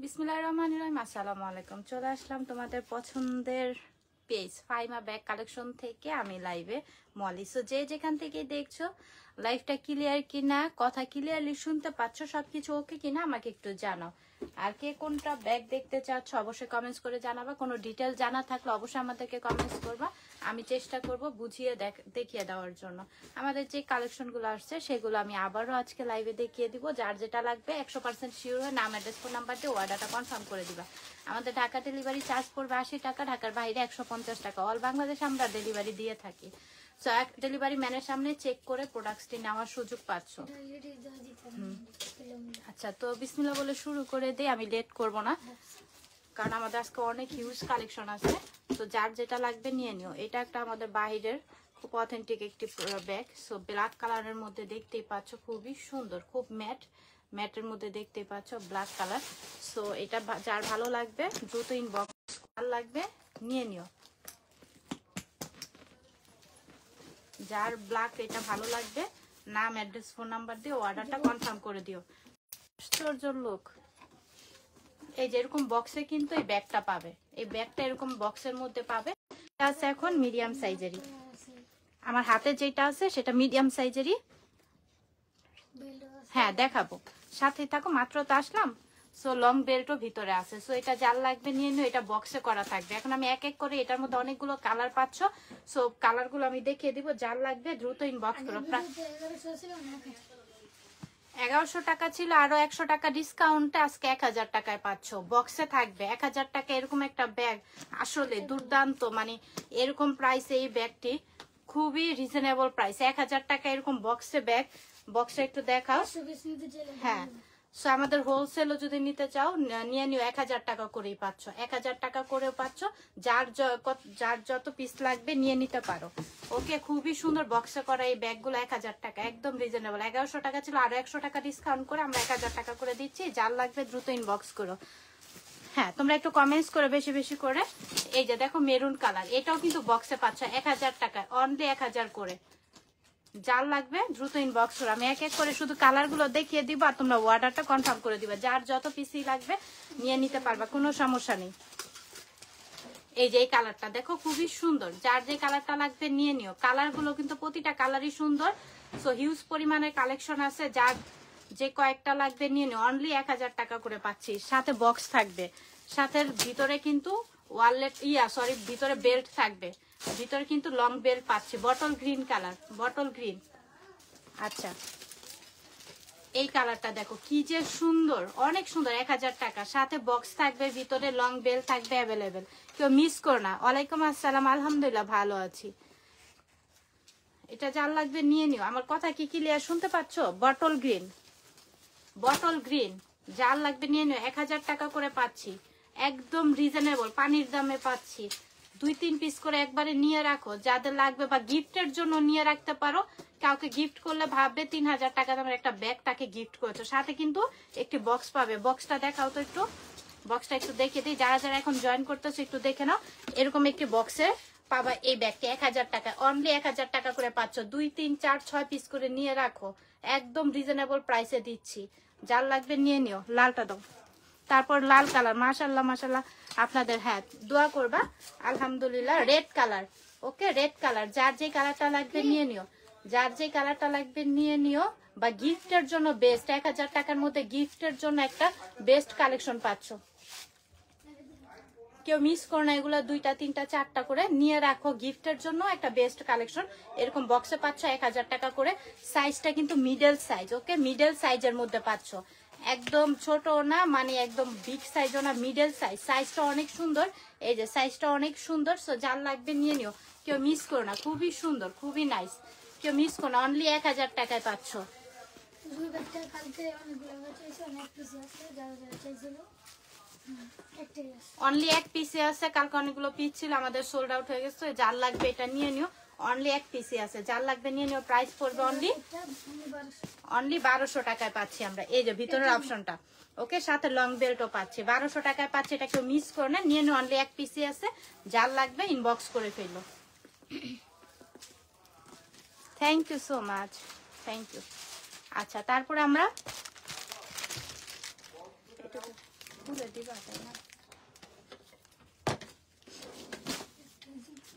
বিসমিল্লাহির রহমানির রহিম। আসসালামু আলাইকুম। চলে আসলাম তোমাদের পছন্দের পেজ ফাইমা ব্যাগ কালেকশন থেকে আমি লাইভে মলি। সো যে যেখান থেকে দেখছো লাইভটা ক্লিয়ার কিনা, কথা ক্লিয়ারলি শুনতে পাচ্ছ, সবকিছু ওকে কিনা আমাকে একটু জানাও। আর কে কোনটা ব্যাগ দেখতে চাচ্ছ অবশ্যই কমেন্টস করে জানাবা। কোনো ডিটেল জানা থাকলে অবশ্যই আমাদেরকে কমেন্টস করবা, আমি চেষ্টা করব বুঝিয়ে দেখিয়ে দেওয়ার জন্য। আমাদের যে কালেকশনগুলো আসছে সেগুলো আমি আবারও আজকে লাইভে দেখিয়ে দিব। যার যেটা লাগবে 100% শিওর হয়ে নাম, অ্যাড্রেস, ফোন নাম্বার দিয়ে অর্ডারটা কনফার্ম করে দিবা। আমাদের ঢাকা ডেলিভারি চার্জ পড়বে 80 টাকা, ঢাকার বাইরে 150 টাকা। অল বাংলাদেশ আমরা ডেলিভারি দিয়ে থাকি। সো এক ডেলিভারি ম্যানের সামনে চেক করে প্রোডাক্টসটি নেওয়ার সুযোগ পাচ্ছ। আচ্ছা, তো বিসমিল্লাহ বলে শুরু করে দিই, আমি লেট করব না কারণ আমাদের আজকে অনেক হিউজ কালেকশন আছে। তো যার যেটা লাগবে নিয়ে নিও। এটা একটা আমাদের বাইরের খুব অথেন্টিক একটি ব্যাগ। সো ব্ল্যাক কালারের মধ্যে দেখতেই পাচ্ছ, খুবই সুন্দর, খুব ম্যাটের মধ্যে দেখতেই পাচ্ছ ব্ল্যাক কালার। সো এটা যার ভালো লাগবে দ্রুত ইনবক্স লাগবে নিয়ে নিও। যার ব্ল্যাক এটা ভালো লাগবে নাম, অ্যাড্রেস, ফোন নাম্বার দিয়ে অর্ডারটা কনফার্ম করে দিও। আশ্চর্য লোক, এই যে এরকম বক্সে কিন্তু এই ব্যাগটা পাবে। এই ব্যাগটা এরকম বক্সের মধ্যে পাবে। এটা আছে এখন মিডিয়াম সাইজেরই। আমার হাতে যেটা আছে সেটা মিডিয়াম সাইজেরই। হ্যাঁ দেখাবো, সাথে থাকো। মাত্র তো আসলাম। সো লং বেল্টও ভিতরে আছে। সো এটা যার লাগবে নিয়ে নিও। এটা বক্সে করা থাকবে। এখন আমি এক এক করে, এটার মধ্যে অনেকগুলো কালার পাচ্ছ। সো কালারগুলো আমি দেখিয়ে দিব। যার লাগবে দ্রুত ইনবক্স করো। 1100 টাকা ছিল, আরো 100 টাকা ডিসকাউন্টে আজকে 1000 টাকায় পাচ্ছ। বক্সে থাকবে 1000 টাকা এরকম একটা ব্যাগ। আসলে দুর্দান্ত, মানে এরকম প্রাইসে এই ব্যাগটি খুবই রিজনেবল প্রাইস। 1000 টাকা এরকম বক্সে ব্যাগ। বক্সে একটু দেখাও। হ্যাঁ, সো আমাদের হোলসেলও যদি নিতে চাও নিয়ে নিও। 1000 টাকা করেই পাচ্ছ, 1000 টাকা করেও পাচ্ছ। যার যত পিস লাগবে নিয়ে নিতে পারো। ওকে, খুবই সুন্দর বক্সে করা এই ব্যাগগুলো 1000 টাকা, একদম রিজনেবল। 1100 টাকা ছিল, আরো 100 টাকা ডিসকাউন্ট করে আমরা 1000 টাকা করে দিচ্ছি। যার লাগবে দ্রুত ইনবক্স করো। হ্যাঁ, তোমরা একটু কমেন্টস করে বেশি বেশি করে। এই যে দেখো মেরুন কালার, এটাও কিন্তু বক্সে পাচ্ছ 1000 টাকা, অনলি 1000 করে। যার লাগবে দ্রুত ইনবক্স করো। আমি এক এক করে শুধু কালারগুলো দেখিয়ে দিব আর তোমরা অর্ডারটা কনফার্ম করে দিবা। যার যত পিসি লাগবে নিয়ে নিতে পারবা, কোনো সমস্যা নেই। এই যে এই কালারটা দেখো, খুবই সুন্দর। যার যে কালারটা লাগবে নিয়ে নিও। কালারগুলো কিন্তু প্রতিটা কালারই সুন্দর। সো হিউজ পরিমাণের কালেকশন আছে। যার যে কয়েকটা লাগবে নিয়ে নিও। অনলি 1000 টাকা করে পাচ্ছি। সাথে বক্স থাকবে, সাথে ভিতরে কিন্তু ওয়ালেট ভিতরে বেল্ট থাকবে। ভিতরে কিন্তু লং বেল্ট পাচ্ছি। Bottle green colour, bottle green. আচ্ছা, এই কালারটা দেখো কি যে সুন্দর, অনেক সুন্দর। 1000 টাকা, সাথে বক্স থাকবে, ভিতরে লং বেল্ট থাকবে অ্যাভেলেবেল। কেউ মিস করো না। ওয়ালাইকুম আসসালাম, আলহামদুলিল্লাহ ভালো আছি। এটা যার লাগবে নিয়ে নিও। আমার কথা কি ক্লিয়ার শুনতে পাচ্ছ? Bottle green, bottle green. যার লাগবে নিয়ে নিও। 1000 টাকা করে পাচ্ছি, একদম রিজনেবল, পানির দামে পাচ্ছি। 2-3 পিস করে একবারে নিয়ে রাখো। যাদের লাগবে বা গিফটের জন্য নিয়ে রাখতে পারো। কাউকে গিফট করলে ভাববে 3000 টাকা দামের একটা ব্যাগ তাকে গিফট করেছো। সাথে কিন্তু একটি বক্স পাবে। বক্সটা দেখাও তো একটু, বক্সটা একটু দেখে দিই। যারা যারা এখন জয়েন করতেছো একটু দেখে নাও। এরকম একটি বক্সে পাবা এই ব্যাগটি 1000 টাকা, অনলি 1000 টাকা করে পাচ্ছ। 2, 3, 4, 6 পিস করে নিয়ে রাখো, একদম রিজনেবল প্রাইসে দিচ্ছি। যার লাগবে নিয়ে নিও। লালটা দাও, তারপর লাল কালার। মাশাল্লাহ মাশাল্লাহ আপনাদের, হ্যাঁ দোয়া করবা। আলহামদুলিল্লাহ। Red colour, okay red colour. যার যে কালারটা লাগবে নিয়ে নিও। যার যে কালারটা লাগবে নিয়ে নিও। বা গিফটের জন্য বেস্ট, 1000 টাকার মধ্যে গিফটের জন্য একটা বেস্ট কালেকশন পাচ্ছ। কেউ মিস করো না। এগুলো 2টা 3টা 4টা করে নিয়ে রাখো, গিফটের জন্য একটা বেস্ট কালেকশন। এরকম বক্সে পাচ্ছ 1000 টাকা করে। সাইজটা কিন্তু মিডল সাইজ, ওকে মিডল সাইজের মধ্যে পাচ্ছ। একদম ছোট না, মানে একদম বিগ সাইজও না, মিডল সাইজ। সাইজটা অনেক সুন্দর, এই যে সাইজটা অনেক সুন্দর। সো যার লাগবে নিয়ে নিও, কেউ মিস করো না। খুবই সুন্দর, খুবই নাইস, কেউ মিস করো না। অনলি 1000 টাকায় পাচ্ছ। অনলি এক পিসে আছে, কালকে অনেকগুলো পিস ছিল, আমাদের সোল্ড আউট হয়ে গেছে। যার লাগবে এটা নিয়ে নিও। অনলি এক পিসে আছে, যার লাগবে নিয়ে নিও। প্রাইস পড়বে অনলি 1200 টাকায় পাচ্ছি আমরা। এই যে ভিতরের অপশনটা, ওকে সাথে লং বেল্টও পাচ্ছি। 1200 টাকায় পাচ্ছি, এটা কেউ মিস করে না, নিয়ে নিও। অনলি এক পিসে আছে, যার লাগবে ইনবক্স করে ফেললো। Thank you so much, thank you. আচ্ছা, তারপরে আমরা খুলে দিবা তাই না?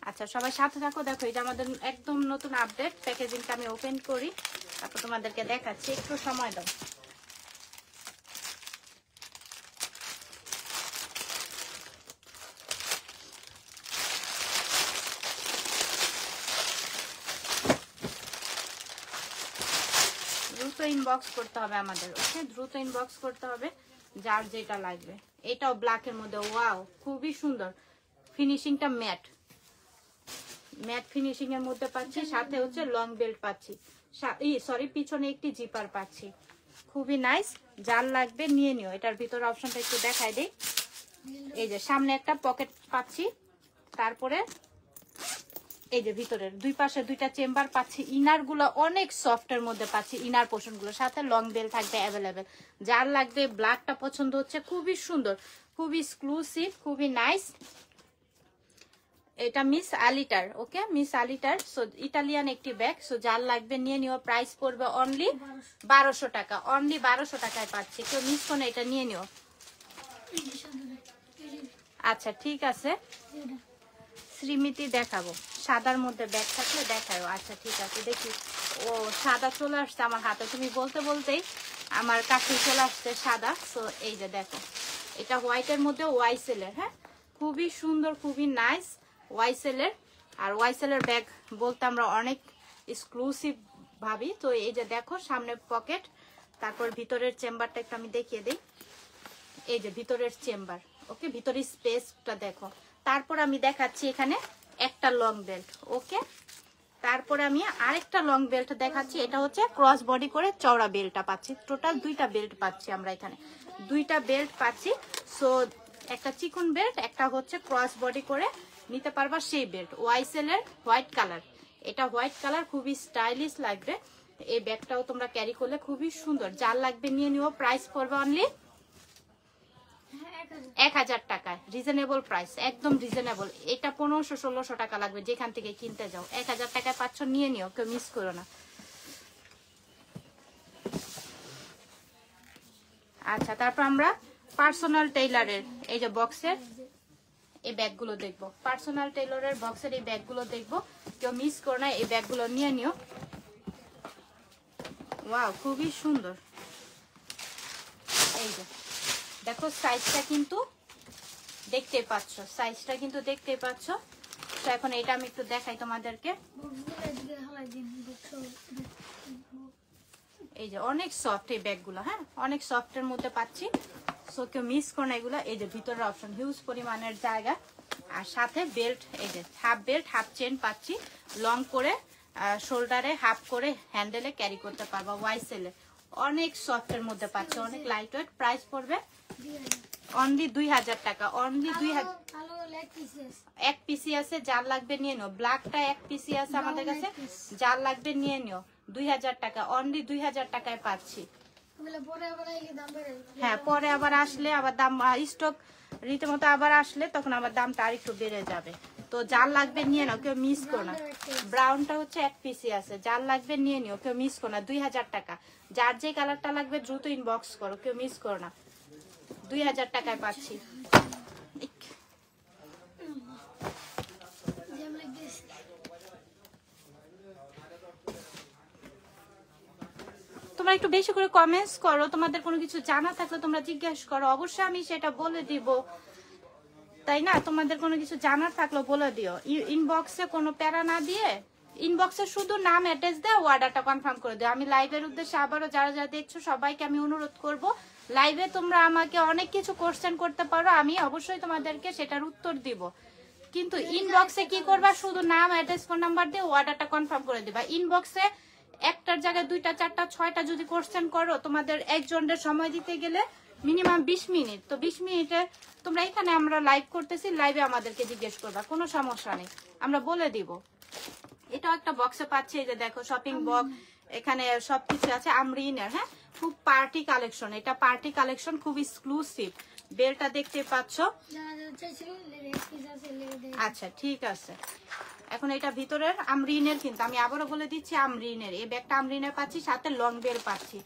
আচ্ছা সবাই সাথে থাকো, দেখো এটা আমাদের একদম নতুন আপডেট। প্যাকেজিংটা আমি ওপেন করি, তারপর তোমাদেরকে দেখাচ্ছি, একটু সময় দাও। দ্রুত ইনবক্স করতে হবে আমাদের, ওকে? দ্রুত ইনবক্স করতে হবে যার যেটা লাগবে। এটাও ব্ল্যাকের মধ্যে, ওয়াও খুবই সুন্দর ফিনিশিংটা, ম্যাট ম্যাট ফিনিশিং এর মধ্যে পাচ্ছি, সাথে হচ্ছে লং বেল্ট পাচ্ছি, সরি পিছনে একটি জিপার পাচ্ছি, খুবই নাইস। যার লাগবে নিয়ে নিও। এটার ভিতরে অপশনটা একটু দেখাই দেই। এই যে সামনে একটা পকেট পাচ্ছি, তারপরে এই যে ভিতরের দুই পাশে দুইটা চেম্বার পাচ্ছি। ইনার গুলো অনেক সফটের মধ্যে পাচ্ছি, ইনার পোর্শন গুলো, সাথে লং বেল থাকবে অ্যাভেলেবেল। যার লাগবে ব্ল্যাকটা পছন্দ হচ্ছে, খুবই সুন্দর, খুবই এক্সক্লুসিভ, খুবই নাইস। এটা মিস আলিটার, ওকে? মিস আলিটার, সো ইটালিয়ান একটি ব্যাগ। সো যার লাগবে নিয়ে নিও। প্রাইস পড়বে অনলি 1200 টাকা, অনলি 1200 টাকায় পাচ্ছি। কেউ মিস করে এটা নিয়ে নিও। আচ্ছা ঠিক আছে, শ্রীমিতি দেখাবো, সাদার মধ্যে ব্যাগ থাকলে দেখাও। আচ্ছা ঠিক আছে, দেখি। ও সাদা চলে আসছে আমার হাতে, তুমি বলতে বলতেই আমার কাছে চলে আসছে সাদা। সো এই যে দেখো, এটা হোয়াইটের মধ্যে ওয়াইসেলের, হ্যাঁ খুবই সুন্দর, খুবই নাইস ওয়াইসেলের। আর ওয়াইসেলের ব্যাগ বলতে আমরা অনেক এক্সক্লুসিভ ভাবি। তো এই যে দেখো সামনে পকেট, তারপর ভিতরের চেম্বারটা একটু আমি দেখিয়ে দিই। এই যে ভিতরের চেম্বার, ওকে? ভিতরের স্পেসটা দেখো। তারপর আমি দেখাচ্ছি এখানে একটা লং বেল্ট, ওকে? তারপরে আমি আরেকটা লং বেল্ট দেখাচ্ছি। এটা হচ্ছে ক্রস বডি করে চওড়া বেল্টটা পাচ্ছি। টোটাল দুইটা বেল্ট পাচ্ছি আমরা এখানে, দুইটা বেল্ট পাচ্ছি। সো একটা চিকন বেল্ট, একটা হচ্ছে ক্রস বডি করে নিতে পারবা সেই বেল্ট। ওয়াইসেলের হোয়াইট কালার, এটা হোয়াইট কালার, খুবই স্টাইলিশ লাগবে। এই ব্যাগটাও তোমরা ক্যারি করলে খুবই সুন্দর। যার লাগবে নিয়ে নিও। প্রাইস পড়বে অনলি 1000 টাকায়, রিজনেবল প্রাইস, একদম রিজনেবল। এটা 1500-1600 টাকা লাগবে যেখান থেকে কিনতে যাও। 1000 টাকায় পাচ্ছ, নিয়ে নিও, কেউ মিস করো না। আচ্ছা তারপর আমরা পার্সোনাল টেইলারের এই যে বক্সের এই ব্যাগগুলো দেখবো। পার্সোনাল টেইলারের বক্সের এই ব্যাগগুলো দেখবো, কেউ মিস করো না, এই ব্যাগগুলো নিয়ে নিও। ওয়াও খুবই সুন্দর। এই যে দেখো সাইজটা কিন্তু দেখতে পাচ্ছ, সাইজটা কিন্তু দেখতে পাচ্ছ। তো এখন এটা আমি একটু দেখাই তোমাদেরকে। এই যে অনেক সফট এই ব্যাগগুলো, হ্যাঁ অনেক সফটের মধ্যে পাচ্ছি। সো কেউ মিস করো না এগুলো। এই যে ভিতরের অপশন, হিউজ পরিমাণের জায়গা, আর সাথে বেল্ট, এই যে হাফ বেল্ট, হাফ চেন পাচ্ছি, লং করে শোল্ডারে, হাফ করে হ্যান্ডেলে ক্যারি করতে পারবা। ওয়াইসেলে অনেক সফটের মধ্যে পাচ্ছি, অনেক লাইট ওয়েট। প্রাইস পড়বে অনলি 2000 টাকা, অনলি 2000। এক পিসি আছে, যার লাগবে নিয়ে নিও। ব্ল্যাকটা এক পিসি আছে আমাদের কাছে, যার লাগবে নিয়ে নিও। 2000 টাকা, অনলি 2000 টাকায় পাচ্ছি। হ্যাঁ পরে আবার আসলে আবার দাম, স্টক রীতিমতো আবার আসলে তখন আবার দামটা আর একটু বেড়ে যাবে। তো যার লাগবে নিয়ে নাও, কেউ মিস করো না। ব্রাউনটা হচ্ছে এক পিসি আছে, যার লাগবে নিয়ে নিও, কেউ মিস করো না। 2000 টাকা, যার যে কালারটা লাগবে দ্রুত ইনবক্স করো, কেউ মিস করো না। 2000 টাকায় পাচ্ছি। তোমরা একটু বেশি করে কমেন্টস করো, তোমাদের কোনো কিছু জানা থাকলে তোমরা জিজ্ঞেস করো, অবশ্যই আমি সেটা বলে দিব, তাই না? তোমাদের কোনো কিছু জানার থাকলে বলে দিও। ইনবক্সে কোনো প্যারা না দিয়ে, ইনবক্সে শুধু নাম অ্যাড্রেস দিয়ে অর্ডারটা কনফার্ম করে দিও। আমি লাইভের উদ্দেশ্যে আবারও যারা যারা দেখছো সবাইকে আমি অনুরোধ করব, লাইভে তোমরা আমাকে অনেক কিছু কোশ্চেন করতে পারো, আমি অবশ্যই তোমাদেরকে সেটার উত্তর দিব। কিন্তু ইনবক্সে কি করবা, শুধু নাম অ্যাড্রেস ফোন নাম্বার দিয়ে অর্ডারটা কনফার্ম করে দিবা। ইনবক্সে একটার জায়গায় 2টা 4টা 6টা যদি কোশ্চেন করো, তোমাদের একজনের সময় দিতে গেলে মিনিমাম 20 মিনিট। তো 20 মিনিটে তোমরা এখানে আমরা লাইভ করতেছি, লাইভে আমাদেরকে জিজ্ঞেস করবা, কোনো সমস্যা নেই, আমরা বলে দিব। এটাও একটা বক্সে পাচ্ছি, এই যে দেখো শপিং বক্স, এখানে সবকিছু আছে আমরিনের, হ্যাঁ খুব পার্টি কালেকশন, এটা পার্টি কালেকশন, খুব এক্সক্লুসিভ। বেলটা দেখতে পাচ্ছ। আচ্ছা ঠিক আছে, এখন এটা ভিতরের আমরিনের, কিন্তু আমি আবারও বলে দিচ্ছি আমরিনের। এই ব্যাগটা আমরিনের পাচ্ছি, সাথে লং বেল পাচ্ছি,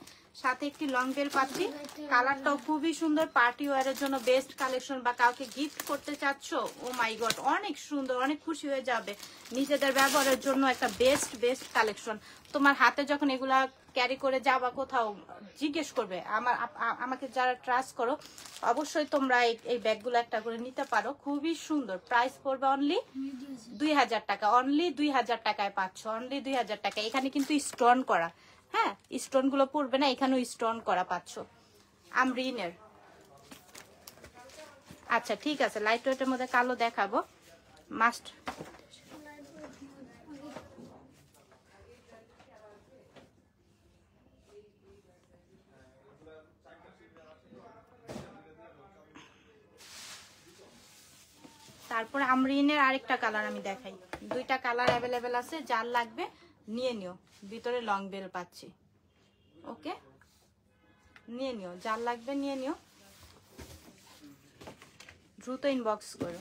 সাথে একটি লং বেল পাচ্ছি। কালারটাও খুবই সুন্দর, পার্টি ওয়ারের জন্য বেস্ট কালেকশন, বা কাউকে গিফট করতে চাচ্ছ, ও মাই গড অনেক সুন্দর, অনেক খুশি হয়ে যাবে। নিজেদের ব্যবহারের জন্য একটা বেস্ট কালেকশন। তোমার হাতে যখন এগুলা ক্যারি করে যাবা কোথাও, জিজ্ঞেস করবে আমাকে যারা ট্রাস্ট করো, অবশ্যই তোমরা এই ব্যাগগুলো একটা করে নিতে পারো। খুবই সুন্দর, প্রাইস পড়বে অনলি 2000 টাকা। অনলি 2000 টাকায় পাচ্ছ, অনলি 2000 টাকা। এখানে কিন্তু স্টোন করা, হ্যাঁ স্টোন গুলো পড়বে না, এখানেও স্টোন করা পাচ্ছ। আমরিনের। আচ্ছা ঠিক আছে, লাইট ওয়েটের মধ্যে কালো দেখাবো। মাস্ট তারপরে আমরিনের আরেকটা কালার আমি দেখাই। দুইটা কালার অ্যাভেলেবেল আছে, যার লাগবে নিয়ে নিও। ভিতরে লং বেল পাচ্ছি, ওকে নিয়ে নিও, যার লাগবে নিয়ে নিও, দ্রুত ইনবক্স করো।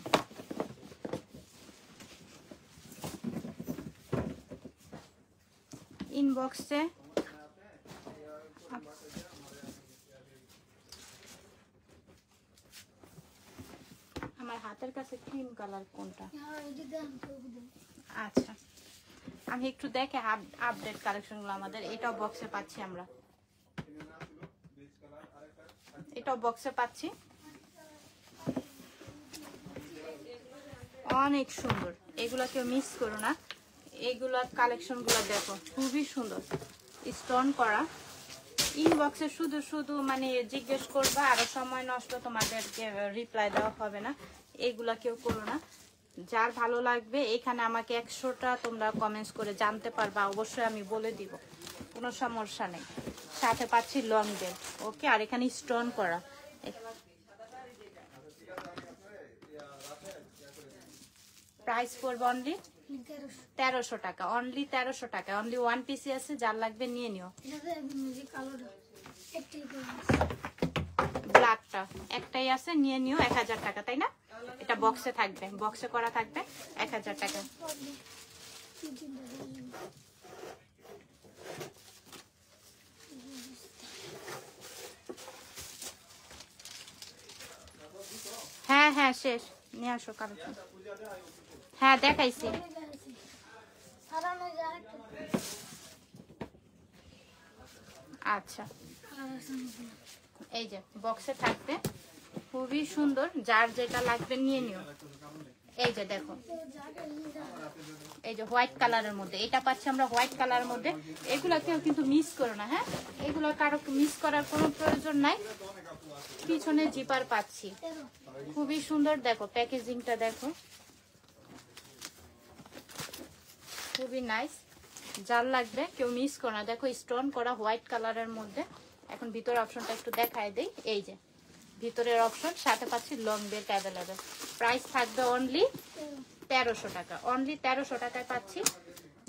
ইনবক্সে আমার হাতের কাছে ক্রিম কালার কোনটা? আচ্ছা আমি একটু দেখে আপডেট কালেকশনগুলো আমাদের। এটাও বক্সে পাচ্ছি আমরা, এটাও বক্সে পাচ্ছি, অনেক সুন্দর। এগুলা কেউ মিস করো না, এইগুলার কালেকশনগুলো দেখো খুবই সুন্দর, স্টোন করা। ইনবক্সে শুধু মানে জিজ্ঞেস করবা, আরো সময় নষ্ট, তোমাদেরকে রিপ্লাই দেওয়া হবে না। এগুলা কেউ করো না, যার ভালো লাগবে এখানে আমাকে 100টা তোমরা কমেন্টস করে জানতে পারবা, অবশ্যই আমি বলে দিব, কোনো সমস্যা নেই। সাথে পাচ্ছি লং বেল, ওকে, আর এখানে স্টোন করা। প্রাইস পড়বে অনলি 1300 টাকা, অনলি 1300 টাকা। অনলি ওয়ান পিসি আছে, যার লাগবে নিয়ে নিও। ব্ল্যাকটা একটাই আছে, নিয়ে নিও, 1000 টাকা, তাই না? এটা বক্সে থাকবে, বক্সে করা থাকবে, 1000 টাকা। হ্যাঁ হ্যাঁ শেষ, নিয়ে আসো কারো। হ্যাঁ দেখাইছি। আচ্ছা এই যে বক্সে থাকবে, খুবই সুন্দর, যার যেটা লাগবে নিয়ে নিও। এই যে দেখো, এই যে হোয়াইট কালারের মধ্যে এটা পাচ্ছি আমরা, হোয়াইট কালারের মধ্যে। এগুলা কেউ কিন্তু মিস করো না, হ্যাঁ এগুলো কারো মিস করার কোনো প্রয়োজন নাই। পিছনে জিপার পাচ্ছি, খুবই সুন্দর, দেখো প্যাকেজিংটা দেখো, খুবই নাইস। যার লাগবে কেউ মিস করো না। দেখো স্টোন করা হোয়াইট কালারের মধ্যে। এখন ভিতরের অপশনটা একটু দেখায় দেই। এই যে ভিতরের অপশন, সাথে পাচ্ছি লং বেল্ট অ্যাভেলেবেল। প্রাইস থাকবে অনলি 1300 টাকা, অনলি 1300 টাকায় পাচ্ছি।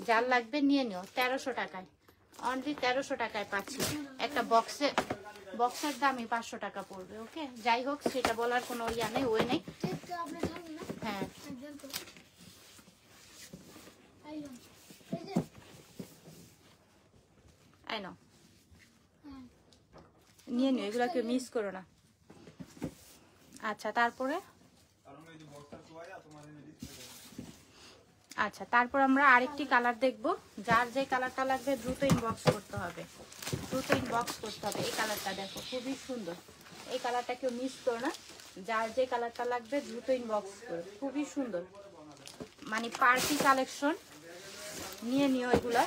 যার লাগবে নিয়ে নিও, 1300 টাকায়, অনলি 1300 টাকায় পাচ্ছি। একটা বক্সের দামই 500 টাকা পড়বে, ওকে। যাই হোক, সেটা বলার কোনো ইয়া নেই, ওয়ে নেই। হ্যাঁ আই নো, নিয়ে নিও, এগুলাকে মিস করো না। আচ্ছা তারপরে তারপর আমরা আরেকটি কালার দেখব। যার যে কালারটা লাগবে দ্রুত ইনবক্স করতে হবে, দ্রুত ইনবক্স করতে হবে। এই কালারটা দেখো খুবই সুন্দর, এই কালারটা কেউ মিস করো না। যার যে কালারটা লাগবে দ্রুত ইনবক্স করো, খুবই সুন্দর, মানে পার্টি কালেকশন। নিয়ে নিও এগুলা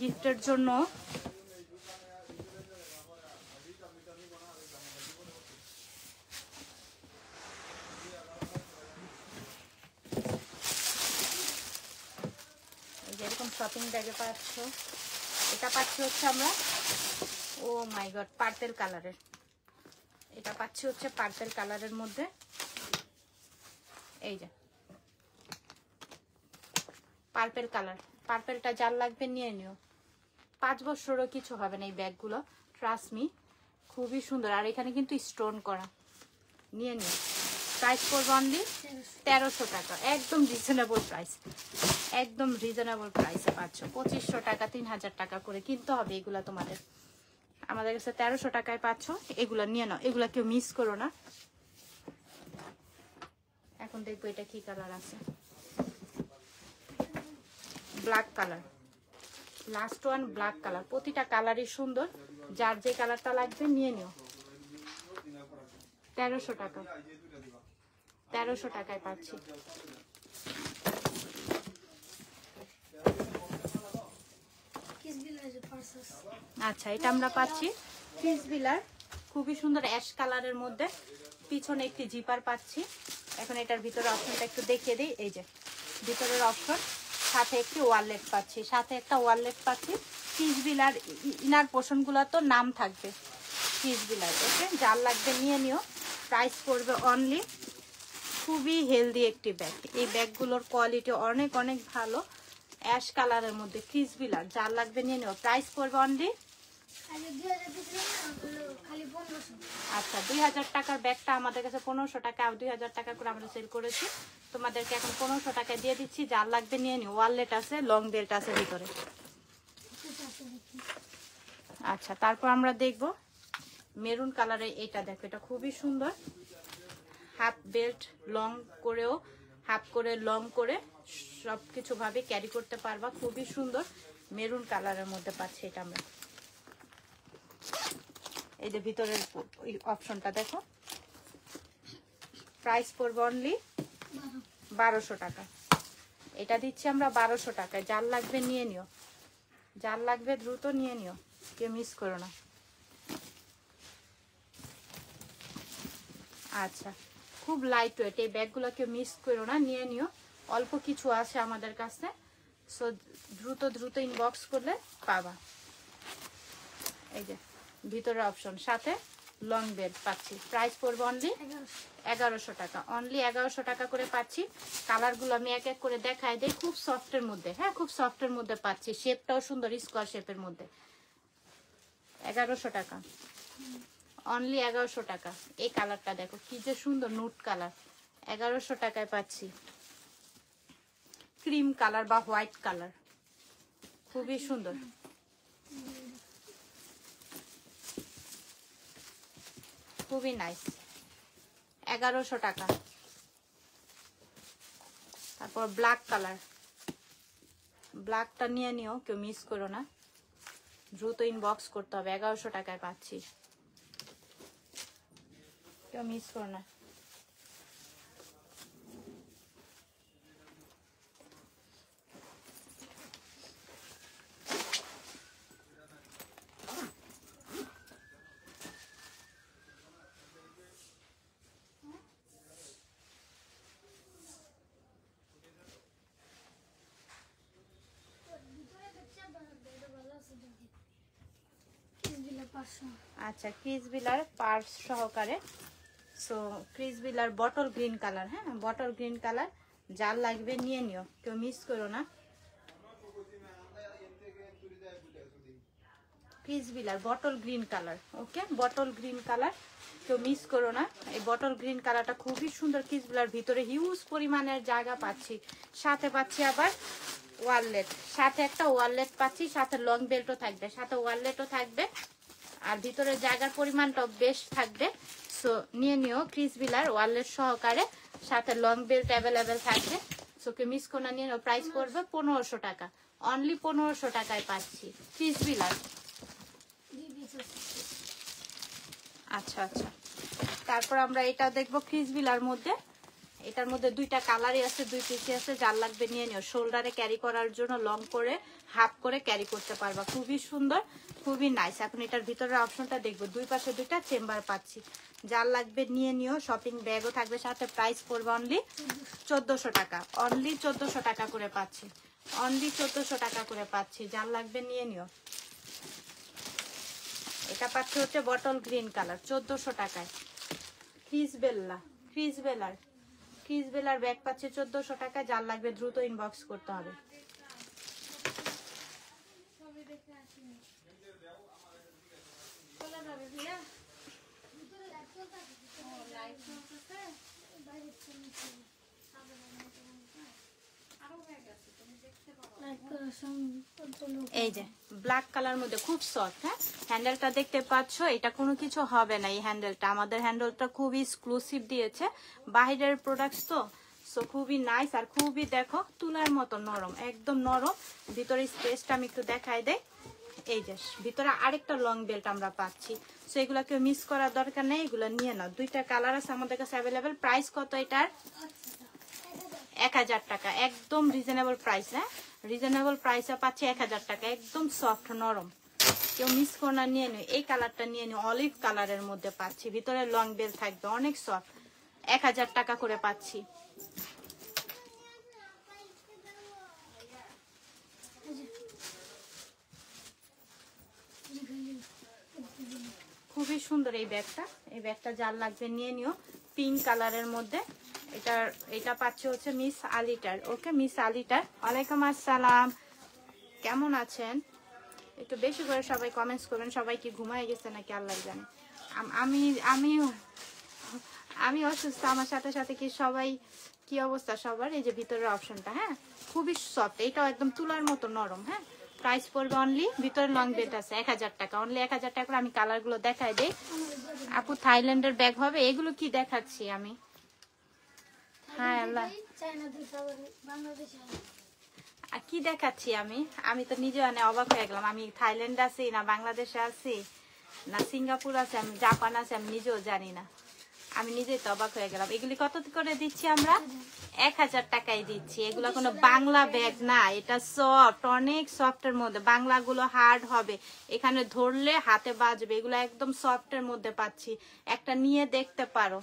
গিফটের জন্য। যেরকম শপিং ব্যাগে পাচ্ছ, এটা পাচ্ছি হচ্ছে আমরা, ও মাই গড, পার্পেল কালারের। এটা পাচ্ছি হচ্ছে পার্পেল কালারের মধ্যে। এই যে পার্পেল কালার, পার্পেলটা যার লাগবে নিয়ে নিও। 5 বছরও কিছু হবে না এই ব্যাগগুলো, ট্রাস্ট মি, খুবই সুন্দর। আর এখানে কিন্তু স্টোন করা, নিয়ে নিও। প্রাইস পড়বে অনলি 1300 টাকা, একদম রিজনেবল প্রাইস, একদম রিজনেবল প্রাইসে পাচ্ছ। 2500 টাকা 3000 টাকা করে কিনতে হবে এগুলা তোমাদের। আমাদের কাছে 1300 টাকায় পাচ্ছ। এগুলা নিয়ে নাও, এগুলা কেউ মিস করো না। এখন দেখবো এটা কি কালার আছে, black colour, last one black colour. প্রতিটা কালারই সুন্দর, যার যে কালারটা লাগবে নিয়ে নিও। 1300 টাকা, 1300 টাকায় পাচ্ছি। আচ্ছা, এটা আমরা পাচ্ছি ফিস বিলার, খুবই সুন্দর অ্যাশ কালারের মধ্যে। পিছনে একটি জিপার পাচ্ছি। এখন এটার ভিতরে অপশনটা একটু দেখিয়ে দিই। এই যে ভিতরের অপশন, সাথে একটি ওয়ালেট পাচ্ছি, সাথে একটা ওয়ালেট পাচ্ছি। ফিস বিলার ইনার পোর্শনগুলো তো নাম থাকবে ফিস বিলার। ওকে, যার লাগবে নিয়ে নিও। প্রাইস পড়বে অনলি, খুবই হেলদি একটি ব্যাগ। এই ব্যাগগুলোর কোয়ালিটি অনেক অনেক ভালো, অ্যাশ কালারের মধ্যে ফিস বিলার। যার লাগবে নিয়ে নিও। প্রাইস পড়বে অনলি, আচ্ছা 2000 টাকার ব্যাগটা আমাদের কাছে 1500 টাকা, আর 2000 টাকা করে আমরা সেল করেছি। তোমাদেরকে এখন 1500 টাকা দিয়ে দিচ্ছি। যার লাগবে নিয়ে নিও। ওয়ালেট আছে, লং বেল্ট আছে ভিতরে। আচ্ছা, তারপর আমরা দেখব মেরুন কালারে। এটা দেখো, এটা খুবই সুন্দর। হাফ বেল্ট লং করেও, হাফ করে লং করে সবকিছু ভাবে ক্যারি করতে পারবা। খুবই সুন্দর মেরুন কালারের মধ্যে পাচ্ছি এটা আমরা। এই যে ভিতরের অপশনটা দেখো। প্রাইস পড়বে অনলি 1200 টাকা। এটা দিচ্ছি আমরা 1200 টাকায়। যার লাগবে নিয়ে নিও, যার লাগবে দ্রুত নিয়ে নিও, কেউ মিস করো না। আচ্ছা, খুব লাইট ওয়েট এই ব্যাগগুলো, কেউ মিস করো না, নিয়ে নিও। অল্প কিছু আছে আমাদের কাছে, সো দ্রুত দ্রুত ইনবক্স করলে পাবা। এই যে ভিতরের অপশন, সাথে লং বেল্ট পাচ্ছি। প্রাইস পড়বে অনলি 1100 টাকা। অনলি 1100 টাকা করে পাচ্ছি। কালারগুলো আমি এক এক করে দেখাই দিই। খুব সফটের মধ্যে, হ্যাঁ খুব সফটের মধ্যে পাচ্ছি। শেপটাও সুন্দর, স্কোয়ার শেপের মধ্যে। 1100 টাকা, অনলি 1100 টাকা। এই কালারটা দেখো কি যে সুন্দর, নুট কালার। 1100 টাকায় পাচ্ছি। ক্রিম কালার বা হোয়াইট কালার, খুবই সুন্দর। খুবই নাইস। 1100 টাকা। তারপর ব্ল্যাক কালার, ব্ল্যাকটা নিয়ে নিও, কেউ মিস করো না, দ্রুত ইনবক্স করতে হবে। 1100 টাকায় পাচ্ছি, কেউ মিস করো না। আচ্ছা, ক্রিস বিলার পার্স সহকারে। So Chris বিলার bottle green colour, হ্যাঁ বটল গ্রিন কালার। যার লাগবে নিয়ে নিও, কেউ মিস করো না। ক্রিস বিলার বটল গ্রিন কালার, ওকে বটল গ্রিন কালার, কেউ মিস করো না। এই বটল গ্রিন কালারটা খুবই সুন্দর। ক্রিস বিলার ভিতরে হিউজ পরিমাণের জায়গা পাচ্ছি। সাথে পাচ্ছি আবার ওয়ালেট, সাথে একটা ওয়ালেট পাচ্ছি, সাথে লং বেল্টও থাকবে, সাথে ওয়ালেটও থাকবে। আর ভিতরে জায়গার পরিমাণটাও বেশ থাকবে। সো নিয়ে নিও ক্রিস বিলার ওয়ালেট সহকারে, সাথে লং বেল্ট অ্যাভেলেবেল থাকবে। সো কে মিস করো না, নিয়ে নিও। প্রাইস পড়বে 1500 টাকা। অনলি 1500 টাকায় পাচ্ছি ক্রিস বিলার। আচ্ছা আচ্ছা, তারপর আমরা এটা দেখবো ক্রিস বিলার মধ্যে। এটার মধ্যে দুইটা কালারই আছে, দুই পিসি আছে। যার লাগবে নিয়ে নিও। শোল্ডারে ক্যারি করার জন্য লং করে, হাফ করে ক্যারি করতে পারবা। খুবই সুন্দর, খুবই নাইস। এখন এটার ভিতরের অপশনটা দেখবো। দুই পাশে দুইটা চেম্বার পাচ্ছি। যার লাগবে নিয়ে নিও। শপিং ব্যাগও থাকবে সাথে। প্রাইস পড়বে অনলি 1400 টাকা। অনলি 1400 টাকা করে পাচ্ছি। অনলি 1400 টাকা করে পাচ্ছি। যার লাগবে নিয়ে নিও। এটা পাচ্ছি হচ্ছে বটল গ্রিন কালার, 1400 টাকায়। ক্রিস বেল্লা, ক্রিস বেলার, ক্রিস বেলার ব্যাগ পাচ্ছে 1400 টাকা। যার লাগবে দ্রুত ইনবক্স করতে হবে। এই যে ব্ল্যাক কালার মধ্যে খুব সফট, হ্যাঁ হ্যান্ডেলটা দেখতে পাচ্ছ, এটা কোনো কিছু হবে না। এই হ্যান্ডেলটা, আমাদের হ্যান্ডেলটা খুবই এক্সক্লুসিভ দিয়েছে, বাইরের প্রোডাক্টস তো, সো খুবই নাইস আর খুবই দেখো তুলার মতো নরম, একদম নরম। ভিতরে স্পেসটা আমি একটু দেখাই দেই। এই যে ভিতরে আরেকটা লং বেল্ট আমরা পাচ্ছি, সো এগুলা কেউ মিস করার দরকার নেই, এগুলো নিয়ে নাও। দুইটা কালার আছে আমাদের কাছে অ্যাভেলেবেল। প্রাইস কত এটার? 1000 টাকা, একদম রিজনেবল প্রাইস। হ্যাঁ, রিজনেবল প্রাইসে পাচ্ছি 1000 টাকা, একদম সফট নরম, কেউ মিস করো না, নিয়ে নিও। এই কালারটা নিয়ে নিও, অলিভ কালারের মধ্যে পাচ্ছি, ভিতরে লং বেল থাকবে, অনেক সফট। 1000 টাকা করে পাচ্ছি। খুবই সুন্দর এই ব্যাগটা, এই ব্যাগটা যার লাগবে নিয়ে নিও, পিঙ্ক কালারের মধ্যে। এটা পাচ্ছে হচ্ছে মিস আলিটার। ওকে, মিস আলিটার। ওয়ালাইকুম আসসালাম, কেমন আছেন? একটু বেশি করে সবাই কমেন্টস করবেন। সবাই কি ঘুমায় গেছে নাকি আল্লাহ জানে। আমি আমি আমি অসুস্থ, আমার সাথে সাথে কি সবাই, কি অবস্থা সবার? এই যে ভিতরের অপশনটা, হ্যাঁ খুবই সফট, এটাও একদম তুলার মতো নরম। হ্যাঁ, প্রাইস পড়বে অনলি, ভিতরে লং বেল্ট আছে, 1000 টাকা, অনলি 1000 টাকা করে। আমি কালারগুলো দেখাই দেই। আপু থাইল্যান্ডের ব্যাগ হবে? এগুলো কি দেখাচ্ছি আমি? হ্যাঁ আল্লাহ, কি দেখাচ্ছি আমি? আমি তো নিজে অবাক হয়ে গেলাম। আমি থাইল্যান্ড আছি না বাংলাদেশে আছি না সিঙ্গাপুর আছে, আমি জাপান আছে, আমি নিজেও জানি না। আমি নিজেই তো অবাক হয়ে গেলাম। এগুলি কত করে দিচ্ছি আমরা? 1000 টাকায় দিচ্ছি। এগুলো কোনো বাংলা ব্যাগ না, এটা সফট, অনেক সফটের মধ্যে। বাংলাগুলো হার্ড হবে, এখানে ধরলে হাতে বাজবে। এগুলো একদম সফটের মধ্যে পাচ্ছি। একটা নিয়ে দেখতে পারো,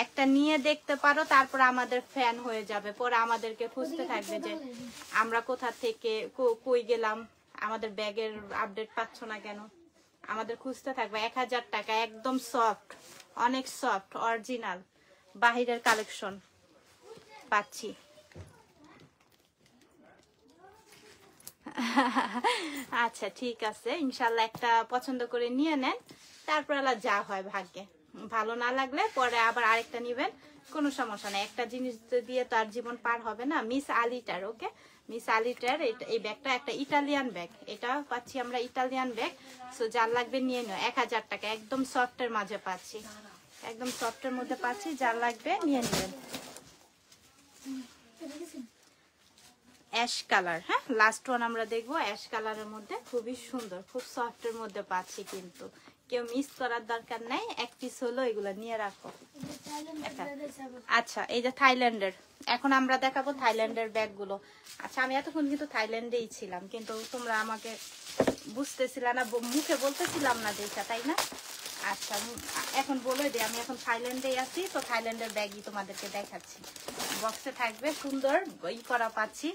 একটা নিয়ে দেখতে পারো, তারপর আমাদের ফ্যান হয়ে যাবে। পরে আমাদেরকে খুঁজতে থাকবে যে আমরা কোথা থেকে কই গেলাম, আমাদের ব্যাগের আপডেট পাচ্ছ না কেন, আমাদের খুঁজতে থাকবে। 1000 টাকা, একদম সফট, অনেক সফট, অরিজিনাল বাহিরের কালেকশন পাচ্ছি। আচ্ছা ঠিক আছে, ইনশাল্লাহ একটা পছন্দ করে নিয়ে নেন, তারপর যা হয় ভাগ্যে। ভালো না লাগলে পরে আবার আরেকটা নিবেন, কোনো সমস্যা নেই। একটা জিনিস দিয়ে তো আর জীবন পার হবে না। মিস আলিটার, ওকে, মিস আলিটার। এই ব্যাগটা একটা ইটালিয়ান ব্যাগ, এটা পাচ্ছি আমরা ইটালিয়ান ব্যাগ। সো যার লাগবে নিয়ে নিও, 1000 টাকা, একদম সফটের মাঝে পাচ্ছি, একদম সফটের মধ্যে পাচ্ছি। যার লাগবে নিয়ে নেবেন। অ্যাশ কালার, হ্যাঁ লাস্ট ওয়ান আমরা দেখবো। অ্যাশ কালারের মধ্যে খুবই সুন্দর, খুব সফটের মধ্যে পাচ্ছি, কিন্তু কেউ মিস করার দরকার নাই। এক পিস হলো, এগুলো নিয়ে রাখো। আচ্ছা, এই যে থাইল্যান্ডের, এখন আমরা দেখাবো থাইল্যান্ডের ব্যাগগুলো। আচ্ছা, আমি এতক্ষণ কিন্তু থাইল্যান্ডেই ছিলাম, কিন্তু তোমরা আমাকে বুঝতেছিলা না, মুখে বলতেছিলাম না দেখা, তাই না? আচ্ছা, এখন বলে দিই, আমি এখন থাইল্যান্ডেই আছি, তো থাইল্যান্ডের ব্যাগই তোমাদেরকে দেখাচ্ছি। বক্সে থাকবে, সুন্দর ই করা পাচ্ছি।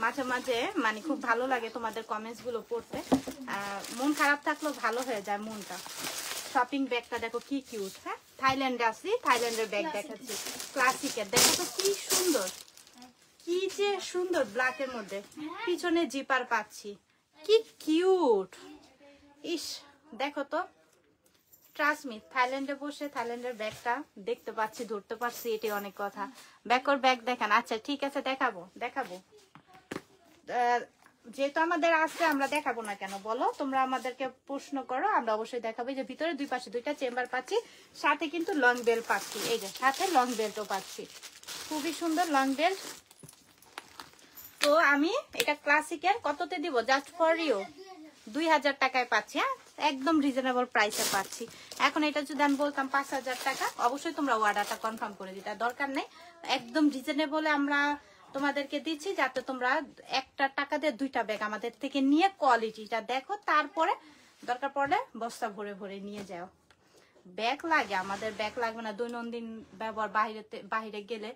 মাঝে মাঝে মানে খুব ভালো লাগে তোমাদের কমেন্টস গুলো পড়তে, মন খারাপ থাকলেও ভালো হয়ে যায় মনটা। শপিং ব্যাগটা দেখো কি কিউট। হ্যাঁ, থাইল্যান্ডে আসি, থাইল্যান্ডের ব্যাগ দেখাচ্ছি, ক্লাসিকের। দেখো তো কি সুন্দর, কি যে সুন্দর, ব্ল্যাকের মধ্যে, পিছনে জিপার পাচ্ছি, কি কিউট। ইস, দেখো তো, ট্রাস্ট মি, থাইল্যান্ডে বসে থাইল্যান্ডের ব্যাগটা দেখতে পাচ্ছি, ধরতে পারছি, এটি অনেক কথা। ব্যাকর ব্যাগ দেখান। আচ্ছা ঠিক আছে, দেখাবো দেখাবো, যেহেতু আমাদের আছে আমরা দেখাবো না কেন বলো? তোমরা আমাদেরকে প্রশ্ন করো, আমরা অবশ্যই দেখাবো। যে ভিতরে দুই পাশে দুইটা চেম্বার পাচ্ছি, সাথে কিন্তু লং বেল্ট পাচ্ছি। এই যে সাথে লং বেল্টও পাচ্ছি, খুবই সুন্দর লং বেল্ট। তো আমি এটা ক্লাসিকের কততে দিব? জাস্ট ফর ইউ 2000 টাকায় পাচ্ছি। হ্যাঁ, একদম রিজনেবল প্রাইসে পাচ্ছি। এখন এটা যদি আমি বলতাম 5000 টাকা, অবশ্যই তোমরা অর্ডারটা কনফার্ম করে দিতে, দরকার নেই। একদম রিজনেবলে আমরা তোমাদেরকে দিচ্ছি, যাতে তোমরা একটা টাকা দিয়ে দুইটা ব্যাগ আমাদের থেকে নিয়ে কোয়ালিটিটা দেখো, তারপরে দরকার পড়লে বস্তা ভরে ভরে নিয়ে যাও। ব্যাগ লাগে আমাদের, ব্যাগ লাগবে না? দৈনন্দিন ব্যবহার, বাহিরে গেলে,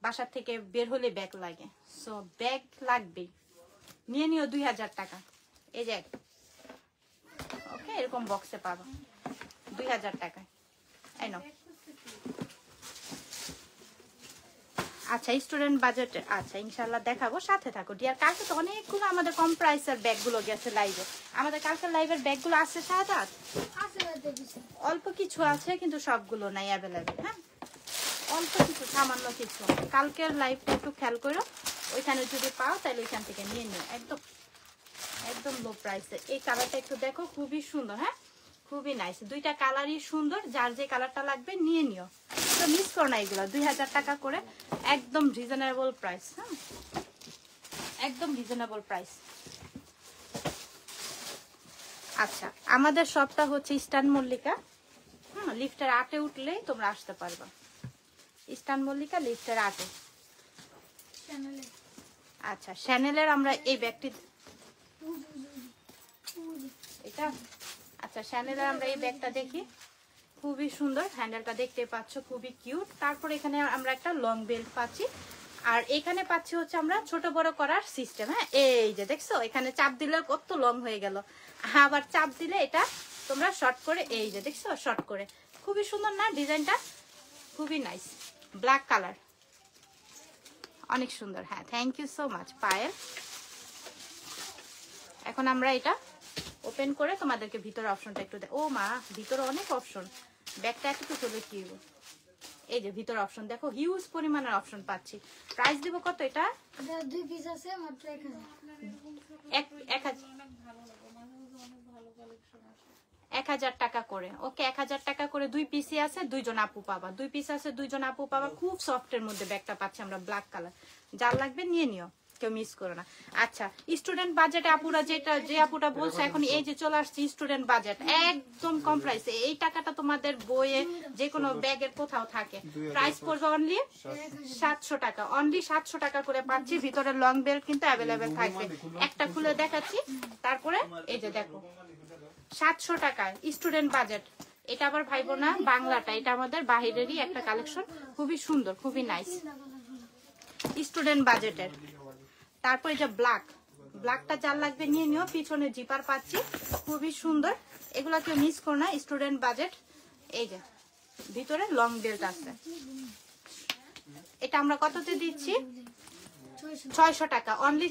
বাসার থেকে বের হলে ব্যাগ লাগে, সো ব্যাগ লাগবেই। নিয়ে নিও 2000 টাকা। এই যে ওকে, এরকম বক্সে পাবো 2000 টাকায়। এই নাও। আচ্ছা, স্টুডেন্ট বাজেটে, আচ্ছা ইনশাল্লাহ দেখাবো, সাথে থাকো ডিয়ার। কালকে তো অনেকগুলো আমাদের কম প্রাইসের ব্যাগগুলো গেছে লাইভে। আমাদের কালকে লাইভের ব্যাগগুলো আছে সাদাত, অল্প কিছু আছে, কিন্তু সবগুলো নাই অ্যাভেলেবেল। হ্যাঁ, অল্প কিছু, সামান্য কিছু। কালকের লাইভটা একটু খেয়াল করো, ওইখানে যদি পাও তাহলে ওইখান থেকে নিয়ে নিও। একদম একদম লো প্রাইসে। এই কালারটা একটু দেখো, খুবই সুন্দর। হ্যাঁ, খুবই নাইস, দুইটা কালারই সুন্দর, যার যে কালারটা লাগবে নিয়ে নিও, তো মিস করো না। এগুলো 2000 টাকা করে, একদম রিজনেবল প্রাইস। হ্যাঁ, একদম রিজনেবল প্রাইস। আচ্ছা, আমাদের শপটা হচ্ছে ইস্টার্ন মল্লিকা। লিফটের 8-এ উঠলেই তোমরা আসতে পারবা। ইস্টার্ন মল্লিকা লিফটের 8-এ। আচ্ছা, শ্যানেলের আমরা এই ব্যাগটি, এটা আচ্ছা শ্যানেলের আমরা এই ব্যাগটা দেখি, খুবই সুন্দর, হ্যান্ডেলটা দেখতে পাচ্ছ, খুবই কিউট। তারপর এখানে আমরা একটা লং বেল্ট পাচ্ছি, আর এখানে পাচ্ছি হচ্ছে আমরা ছোট বড় করার সিস্টেম। হ্যাঁ, এই যে দেখছো, এখানে চাপ দিলে কত লং হয়ে গেল, আবার চাপ দিলে এটা তোমরা শর্ট করে, এই যে দেখছো শর্ট করে, খুবই সুন্দর না ডিজাইনটা, খুবই নাইস, ব্ল্যাক কালার, অনেক সুন্দর। হ্যাঁ, thank you so much Payel. এখন আমরা এটা ওপেন করে তোমাদেরকে ভিতরে অপশনটা একটু ও মা, ভিতরে অনেক অপশন, ব্যাগটা এতটুকু হলে কি হবো। এই যে ভিতরে অপশন দেখো, হিউজ পরিমাণের অপশন পাচ্ছি। প্রাইস দিব কত? এটা 2 পিস আছে মাত্র 1000। 1000 টাকা করে। ওকে, 1000 টাকা করে 2 পিসি আছে, 2 জন আপু পাবা। 2 পিস আছে, 2 জন আপু পাবা। খুব সফটের মধ্যে ব্যাগটা পাচ্ছি আমরা, ব্ল্যাক কালার, যার লাগবে নিয়ে নিও, কেউ মিস করো না। আচ্ছা, স্টুডেন্ট বাজেটে আপুরা যে আপুটা বলছে এখন, এই যে চলে আসছে স্টুডেন্ট বাজেট, একদম কম প্রাইসে। এই টাকাটা তোমাদের বইয়ে যে কোনো ব্যাগের কোথাও থাকে। প্রাইস পড়বে অনলি 700 টাকা, অনলি 700 টাকা করে পাচ্ছি। ভিতরে লং বেল্ট কিন্তু অ্যাভেলেবেল থাকবে। একটা খুলে দেখাচ্ছি, তারপরে এই যে দেখো 700 টাকা স্টুডেন্ট বাজেট। এটা আবার ভাইবো না বাংলাটা, এটা আমাদের বাহিরেরই একটা কালেকশন, খুবই সুন্দর, খুবই নাইস, স্টুডেন্ট বাজেটের। তারপর এই যে ব্ল্যাকটা যার লাগবে নিয়ে নিও, পিছনে জিপার পাচ্ছি, খুবই সুন্দর, এগুলো কেউ মিস করো না, স্টুডেন্ট বাজেট। এই যে ভিতরে লং বেল্ট আছে, এটা আমরা কততে দিচ্ছি? 600 টাকা অনলি।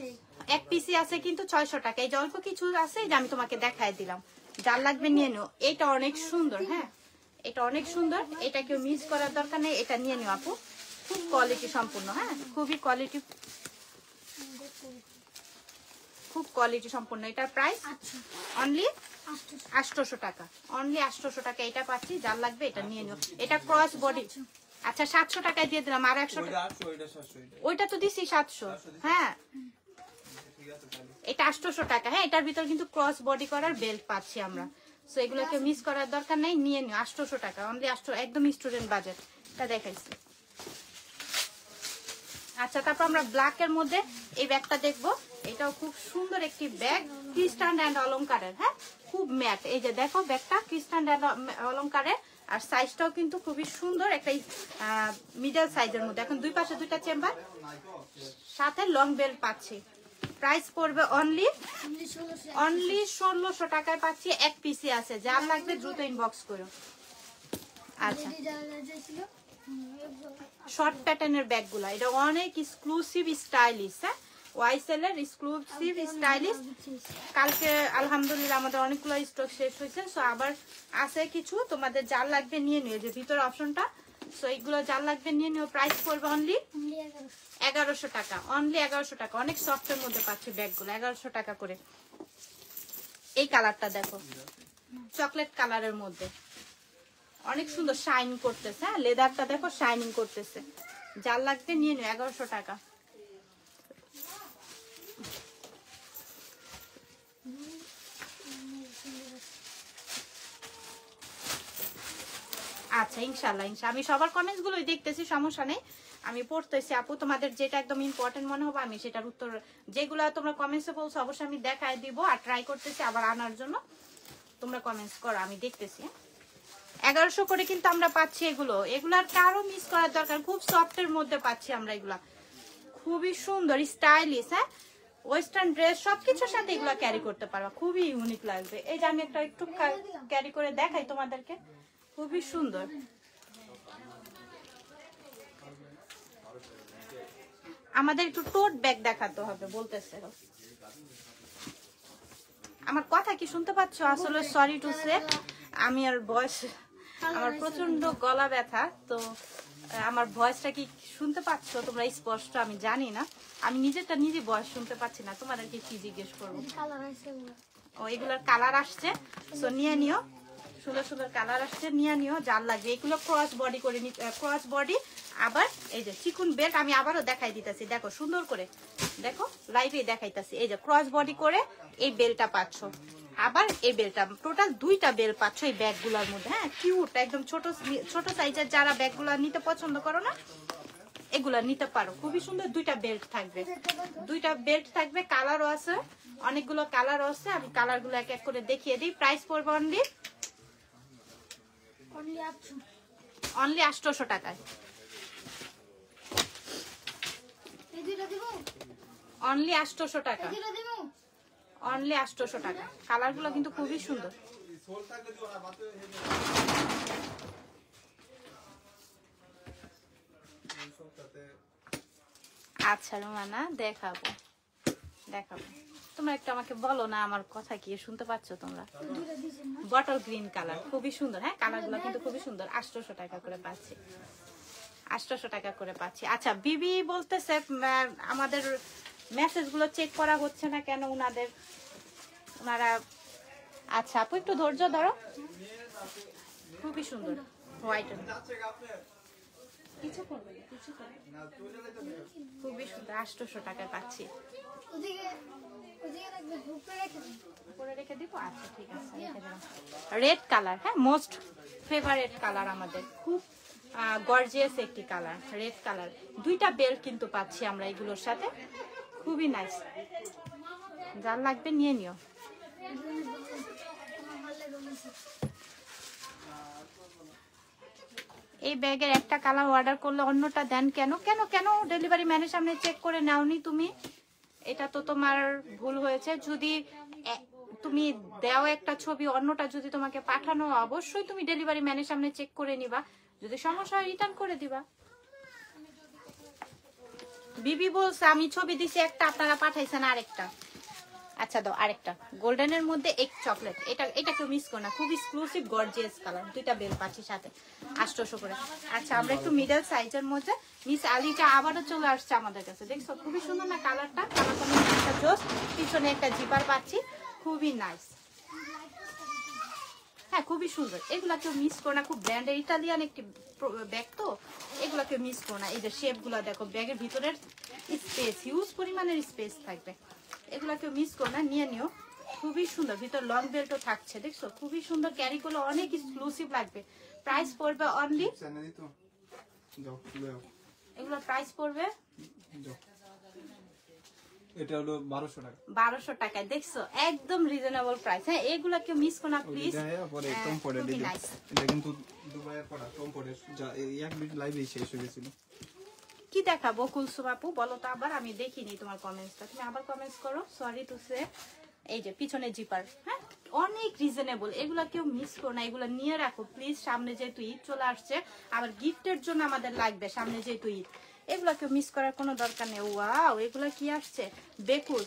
এক পিসি আছে কিন্তু 600 টাকা। এই যে অল্প কিছু আছে, যে আমি তোমাকে দেখায় দিলাম, যার লাগবে নিয়ে নিও। এটা অনেক সুন্দর, হ্যাঁ এটা অনেক সুন্দর, এটা কেউ মিস করার দরকার নেই, এটা নিয়ে নিও আপু, খুব কোয়ালিটি সম্পূর্ণ। হ্যাঁ, খুবই কোয়ালিটি, খুব কোয়ালিটি সম্পূর্ণ। এটার প্রাইস অনলি 800 টাকা, অনলি 800 টাকা এটা পাচ্ছি, যার লাগবে এটা নিয়ে নিও। এটা ক্রস বডি। আচ্ছা, 700 টাকায় দিয়ে দিলাম, আর 100 টাকা ওইটা তো দিছি 700। হ্যাঁ, এটা 800 টাকা। হ্যাঁ, এটার ভিতর কিন্তু ক্রস বডি করার বেল্ট পাচ্ছি আমরা, সো এগুলোকে মিস করার দরকার নেই, নিয়ে নিও। 800 টাকা অনলি, 800, একদম স্টুডেন্ট বাজেট। এটা দেখাইছি। আচ্ছা, তারপর আমরা ব্ল্যাক এর মধ্যে এই ব্যাগটা দেখবো। এটাও খুব সুন্দর একটি ব্যাগ, ক্রিস্টান অ্যান্ড অলংকারের। হ্যাঁ, খুব ম্যাট। এই যে দেখো ব্যাগটা ক্রিস্টান অ্যান্ড অলংকারের, আর সাইজটাও কিন্তু খুবই সুন্দর, একটা মিডল সাইজের মধ্যে। এখন দুই পাশে দুইটা চেম্বার, সাথে লং বেল্ট পাচ্ছি। প্রাইস পড়বে অনলি 1600 টাকায় পাচ্ছি। এক পিসি আছে, যার লাগবে দ্রুত ইনবক্স করো। আচ্ছা, শর্ট প্যাটার্নের ব্যাগগুলো, এটা অনেক এক্সক্লুসিভ স্টাইলিশ। হ্যাঁ, ওয়াইসেল এর এক্সক্লুসিভ স্টাইলিশ। কালকে আলহামদুলিল্লাহ আমাদের অনেকগুলো স্টক শেষ হয়েছে, সো আবার আছে কিছু, তোমাদের যার লাগবে নিয়ে নিও। যে ভিতরে অপশনটা, সো এইগুলো যার লাগবে নিয়ে নিও। প্রাইস পড়বে অনলি 1100 টাকা, অনলি 1100 টাকা। অনেক সফটের মধ্যে পাচ্ছি ব্যাগগুলো, 1100 টাকা করে। এই কালারটা দেখো, চকলেট কালারের মধ্যে, অনেক সুন্দর শাইন করতেছে। হ্যাঁ, লেদারটা দেখো শাইনিং করতেছে, যার লাগবে নিয়ে নিও, 1100 টাকা। আচ্ছা, ইনশাল্লাহ আমি সবার কমেন্টস গুলোই দেখতেছি, সমস্যা নেই, আমি পড়তেছি আপু। তোমাদের যেটা একদম ইম্পর্টেন্ট মনে হবে আমি সেটার উত্তর, যেগুলো তোমরা কমেন্টসে বলছো অবশ্যই আমি দেখায় দিব, আর ট্রাই করতেছি আবার আনার জন্য। তোমরা কমেন্টস করো, আমি দেখতেছি। 1100 করে কিন্তু আমরা পাচ্ছি এগুলো, এগুলার কারো মিস করার দরকার। খুব সফটের মধ্যে পাচ্ছি আমরা এগুলা, খুবই সুন্দর স্টাইলিশ। হ্যাঁ, ওয়েস্টার্ন ড্রেস সবকিছুর সাথে এগুলো ক্যারি করতে পারবা, খুবই ইউনিক লাগবে। এই যে আমি একটা একটু ক্যারি করে দেখাই তোমাদেরকে, খুবই সুন্দর। আমাদের একটু টোট ব্যাগ দেখাতে হবে বলতেছে। আমার কথা কি শুনতে পাচ্ছ? আসলে সরি টু সে, আমি আর বয়স, আমার প্রচন্ড গলা ব্যথা, তো আমার ভয়েসটা কি শুনতে পাচ্ছ তোমরা স্পষ্ট? আমি জানি না, আমি নিজেরটা নিজে ভয়েস শুনতে পাচ্ছি না। তোমাদেরকে কি জিজ্ঞেস করবো? কালার আছে এগুলো। ও এগুলোর কালার আসছে, সো নিয়ে নিও। সুন্দর সুন্দর কালার আসছে, নিয়ে নিও যার লাগবে। এগুলো ক্রস বডি করে ক্রস বডি। আবার এই যে চিকুন বেল্ট আমি আবারও দেখাই দিতেছি, দেখো সুন্দর করে, দেখো লাইভে দেখাইতেছি। এই যে ক্রস বডি করে এই বেলটা পাচ্ছ, আবার এই বেলটা, টোটাল 2টা বেল পাচ্ছ এই ব্যাগগুলোর মধ্যে। হ্যাঁ, কিউট একদম। ছোট ছোট সাইজের যারা ব্যাগগুলো নিতে পছন্দ করো না, এগুলা নিতে পারো। খুবই সুন্দর 2টা বেল্ট থাকবে, 2টা বেল্ট থাকবে। কালারও আছে, অনেকগুলো কালারও আছে। আমি কালারগুলো এক এক করে দেখিয়ে দিই। প্রাইস পড়বে অনলি অনলি 800 টাকায়। এই দুইটা দিব, অনলি 800 টাকা, এই দুইটা দিব। অনলি 800 টাকা। কালারগুলো কিন্তু খুবই সুন্দর। আচ্ছা রুমানা, দেখাবো দেখাবো। তোমরা একটু আমাকে বলো না আমার কথা কি শুনতে পাচ্ছ তোমরা? দুইটা দিছেন না? বটল গ্রিন কালার, খুবই সুন্দর। হ্যাঁ, কালারগুলো কিন্তু খুবই সুন্দর। 800 টাকা করে পাচ্ছি, 800 টাকা করে পাচ্ছি। আচ্ছা, বিবি বলতেছে আমাদের মেসেজ গুলো চেক করা হচ্ছে না কেন ওনারা। আচ্ছা আপু একটু ধৈর্য ধরো। খুবই সুন্দর হোয়াইট, কিছু করবে না, কিছু করবে না। খুবই সুন্দর, 800 টাকায় পাচ্ছি। ওদিকে ওদিকে রাখবে, উপরে রেখে দিন। উপরে রেখে দিব। আচ্ছা ঠিক আছে, রেখে দিলাম। রেড কালার, হ্যাঁ মোস্ট ফেভারিট কালার আমাদের, খুব গর্জিয়াস একটি কালার, রেড কালার। 2টা বেল্ট কিন্তু পাচ্ছি আমরা এগুলোর সাথে, খুবই নাইস। যার লাগবে নিয়ে নিও। আমার ভালো লাগছে। এই ব্যাগের একটা কালার অর্ডার করলে অন্যটা দেন কেন? কেন কেন ডেলিভারি ম্যানের সামনে চেক করে নাওনি তুমি? এটা তো তোমার ভুল হয়েছে। যদি তুমি দাও একটা ছবি, অন্যটা যদি তোমাকে পাঠানো, অবশ্যই তুমি ডেলিভারি ম্যানের সামনে চেক করে নিবা। যদি সমস্যা হয় রিটার্ন করে দিবা। বিবি বলছে আমি ছবি দিছি একটা, আপনারা পাঠাইছেন আরেকটা। আচ্ছা দাও আরেকটা, গোল্ডেনের মধ্যে এক চকলেট। এটা কেউ মিস করো না, খুব এক্সক্লুসিভ গর্জিয়াস কালার। 2টা বেল পাচ্ছি সাথে, 800 করে। আচ্ছা আমরা একটু মিডল সাইজের মধ্যে, মিস আলিটা আবারও চলে আসছে আমাদের কাছে। দেখছো খুবই সুন্দর না কালারটা? কালার কম্বিনেশনটা জোস। পিছনে একটা জিপার পাচ্ছি, খুবই নাইস। হ্যাঁ খুবই সুন্দর। এগুলা কেউ মিস করো না, খুব ব্র্যান্ডের ইটালিয়ান একটি ব্যাগ তো, এগুলা কেউ মিস করো না। এই যে শেপ গুলা দেখো, ব্যাগের ভিতরের স্পেস, হিউজ পরিমাণের স্পেস থাকবে। এগুলা কেউ মিস করো না, নিয়ে নিও। খুবই সুন্দর, ভিতর লং বেল্টও থাকছে। দেখছো খুবই সুন্দর, ক্যারি করলে অনেক এক্সক্লুসিভ লাগবে। প্রাইস পড়বে অনলি, এগুলো প্রাইস পড়বে এটা হলো 1200 টাকা। 1200 টাকায়। দেখছো একদম রিজনেবল প্রাইস। হ্যাঁ এগুলা কেউ মিস করো না প্লিজ। পরে কমফোর্টের খুবই নাইস। এটা কিন্তু দুবাইয়ের পড়া কমফোর্টের, যা এই এক মিনিট লাইভেই শেষ হয়ে গেছিল। কি দেখাবো কুলসুম আপু বলো তো আবার? আমি দেখিনি তোমার কমেন্টসটা, তুমি আবার কমেন্টস করো। Sorry to say. এই যে পিছনে জিপার, হ্যাঁ অনেক রিজনেবল। এগুলা কেউ মিস করো না, এগুলা নিয়ে রাখো প্লিজ। সামনে যেহেতু ঈদ চলে আসছে, আবার গিফটের জন্য আমাদের লাগবে সামনে যেহেতু ঈদ। এগুলা কেউ মিস করার কোনো দরকার নেই। ওয়াও, এগুলা কি আসছে? বেকুর,